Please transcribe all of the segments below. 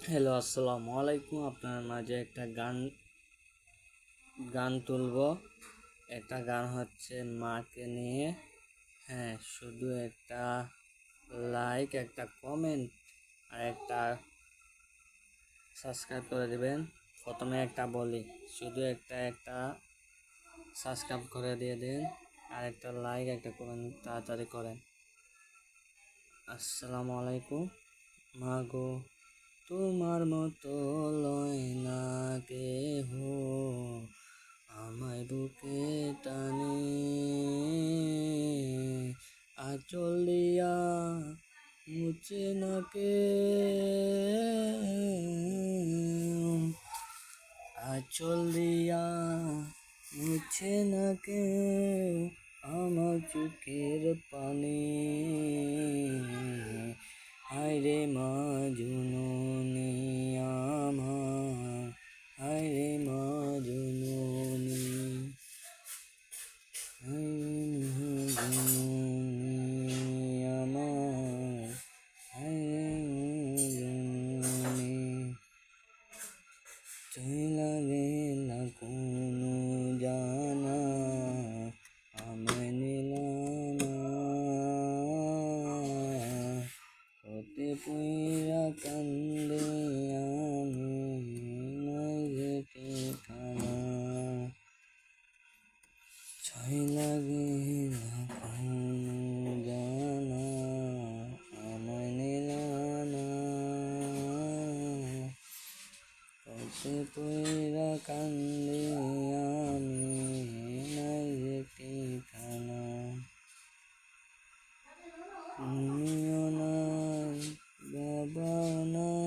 Hello, আসসালামু আলাইকুম। আপনার মাঝে একটা গান গান তুলব। একটা গান হচ্ছে মাকে নিয়ে। হ্যাঁ, শুধু একটা লাইক, একটা কমেন্ট আর একটা সাবস্ক্রাইব করে দিবেন। প্রথমে একটা বলি, শুধু একটা সাবস্ক্রাইব করে দিয়ে দিন, আর একটা লাইক, একটা কমেন্ট তাড়াতাড়ি করেন। আসসালামু আলাইকুম। মাগো, তোমার মতো লয় না কেহ, আমায় বুকে টানে আঁচল দিয়া মুছে না আঁচল দিয়া মুছে না আমার চোখের পানি। হায়রে মা জননী আমার, হায়রে মা জননী, হায়রে মা জননী আমার, হায়রে মা জননী। চইলা গেলা কোনো জানা, আমায় নিলা না, হতে পইরা কান্দে আমি, নাই যে ঠিকানা। চইলা গেলা কোনো জানা, আমায় নিলা না, হতে পইরা কান্দে আমি, নাই যে ঠিকানা। তুমিও নাই, বাবা নাই,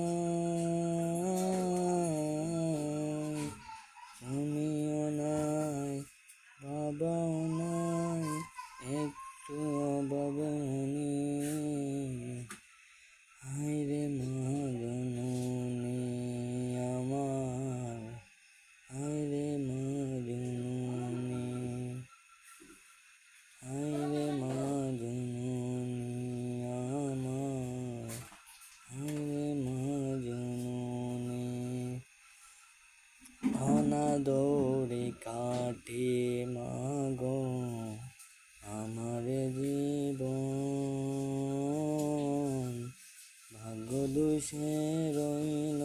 তুমিও নাই, বাবাও নাই, একটু অভাবনী। হায়রে মা জননী আমার, হায়রে মা জননী, হায়রে মা জননী আমার, হায়রে মা জননী। অনাদরে কাটে মাগো আমার জীবন, ভাগ্য দোষে রইল